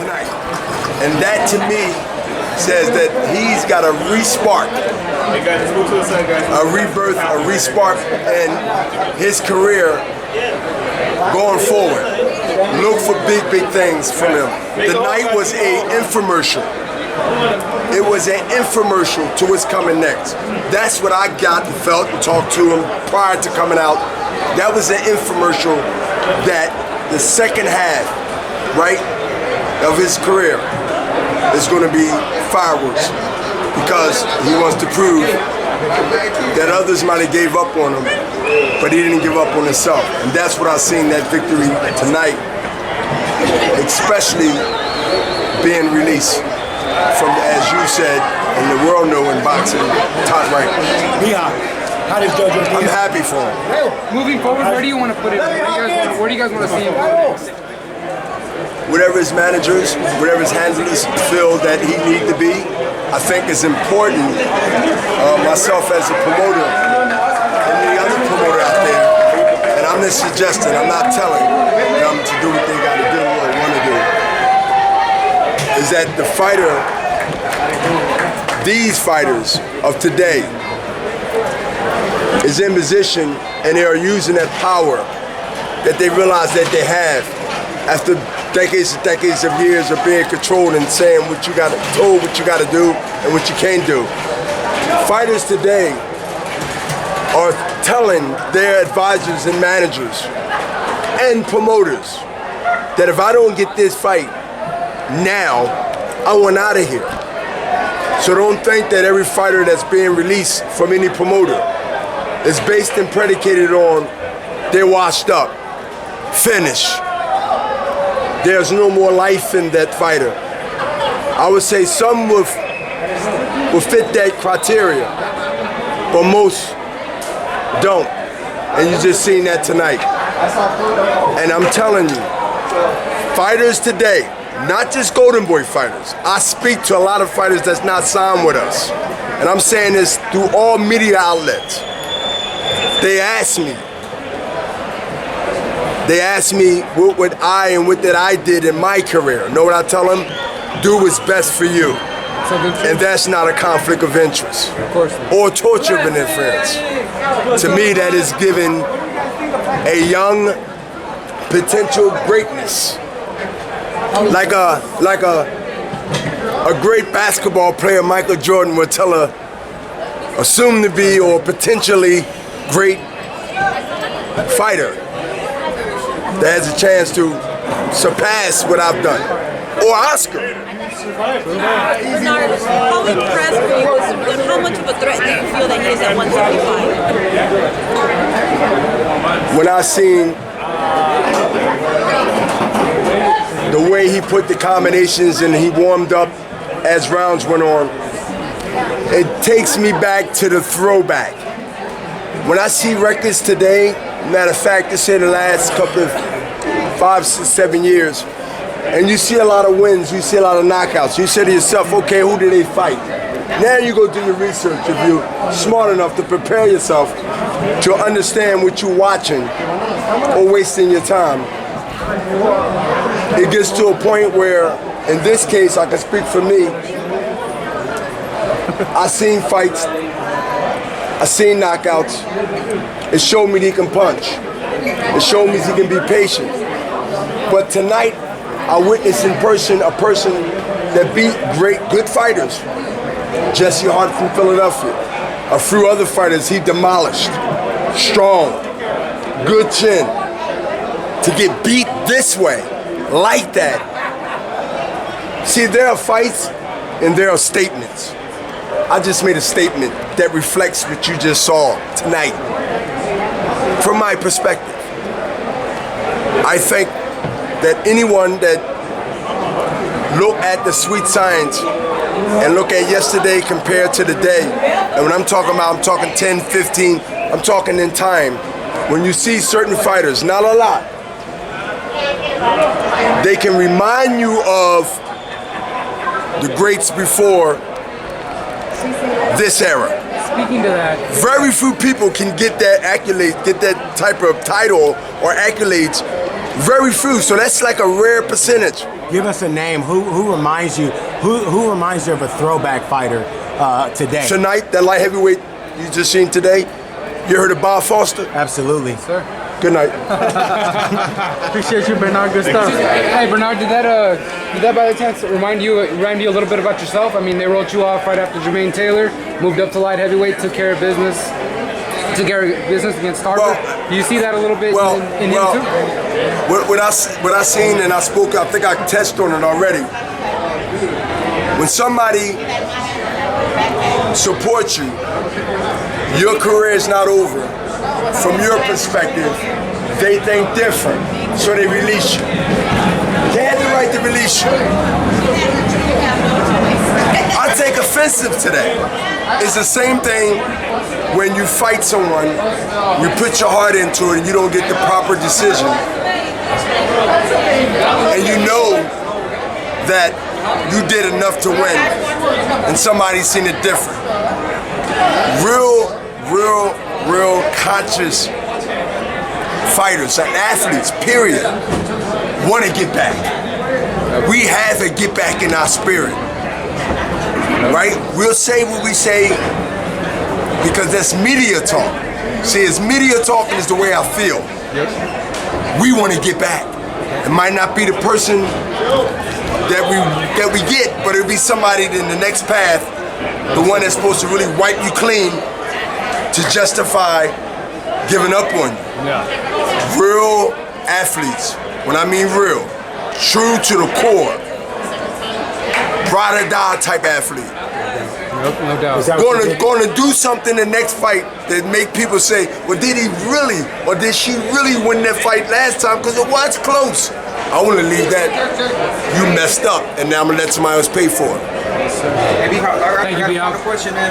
tonight. And that to me says that he's got a re-spark, a rebirth, a re-spark in his career going forward. Look for big, big things from him. The night was an infomercial. It was an infomercial to what's coming next. That's what I got and felt and talked to him prior to coming out. That was an infomercial that the second half, right, of his career is going to be fireworks, because he wants to prove that others might have gave up on him, but he didn't give up on himself. And that's what I seen that victory tonight, especially being released from, as you said, and the world know in boxing, top rank. Yeah. How does Jojo feel? I'm happy for him. Moving forward, where do you want to put him? Where do you guys want to see him? Whatever his managers, whatever his handlers feel that he need to be, I think is important. Myself as a promoter, and any other promoter out there, and I'm just suggesting, I'm not telling them to do what they got to do or want to do, is that the fighter, these fighters of today, is in position and they are using that power that they realize that they have after decades and decades of years of being controlled and saying what you got to told, what you got to do and what you can't do. Fighters today are telling their advisors and managers and promoters that if I don't get this fight now, I want out of here. So don't think that every fighter that's being released from any promoter is based and predicated on they're washed up, finished. There's no more life in that fighter. I would say some will fit that criteria, but most don't. And you just seen that tonight. And I'm telling you, fighters today, not just Golden Boy fighters, I speak to a lot of fighters that's not signed with us. And I'm saying this through all media outlets. They ask me what would I and what that I did in my career. Know what I tell them? Do what's best for you. And that's not a conflict of interest. Of course. Or torture of interference. To me, that is giving a young potential greatness. Like a great basketball player, Michael Jordan, would tell a soon to be or potentially great fighter that has a chance to surpass what I've done. Or Oscar. Bernard, how impressed were you? How much of a threat do you feel that he is at 175? When I seen the way he put the combinations and he warmed up as rounds went on, it takes me back to the throwback. When I see records today, matter of fact, this in the last couple of 5, 6, 7 years, and you see a lot of wins, you see a lot of knockouts, you say to yourself, okay, who did they fight? Now you go do your research if you're smart enough to prepare yourself to understand what you're watching or wasting your time. It gets to a point where, in this case, I can speak for me, I seen fights, I seen knockouts. It showed me that he can punch. It showed me he can be patient. But tonight, I witnessed in person a person that beat good fighters. Jesse Hart from Philadelphia. A few other fighters he demolished. Strong, good chin. To get beat this way, like that. See, there are fights and there are statements. I just made a statement that reflects what you just saw tonight. From my perspective, I think that anyone that look at the sweet science and look at yesterday compared to the day, and when I'm talking about, I'm talking 10, 15, I'm talking in time. When you see certain fighters, not a lot, they can remind you of the greats before this era. Speaking to that, very few people can get that accolade, get that type of title or accolades Very few, so that's like a rare percentage. Give us a name. Who reminds you? Who reminds you of a throwback fighter today? Tonight, that light heavyweight you just seen today, you heard of Bob Foster? Absolutely. Sir. Good night. Appreciate you, Bernard. Good stuff. Hey, Bernard, did that by the chance remind you a little bit about yourself? I mean, they wrote you off right after Jermaine Taylor, moved up to light heavyweight, took care of business against Tarver. Well, Do you see that a little bit in him too? What I seen and I spoke, I think I touched on it already. When somebody supports you, your career is not over. From your perspective, they think different, so they release you. They had the right to release you. I take offensive to that. It's the same thing when you fight someone, you put your heart into it and you don't get the proper decision. And you know that you did enough to win, and somebody's seen it different. Real conscious fighters and athletes, period, want to get back. We have a get back in our spirit, right? We'll say what we say because that's media talk. See, it's media talk and it's the way I feel. We want to get back. It might not be the person that we get, but it'll be somebody in the next path, the one that's supposed to really wipe you clean to justify giving up on you. Yeah. Real athletes, when I mean real, true to the core, ride or die type athlete. No doubt. Going to do something the next fight that make people say, well, did he really, or did she really win that fight last time? Because it was close. I want to leave that, you messed up, and now I'm going to let somebody else pay for it. Hey, I got a question, man.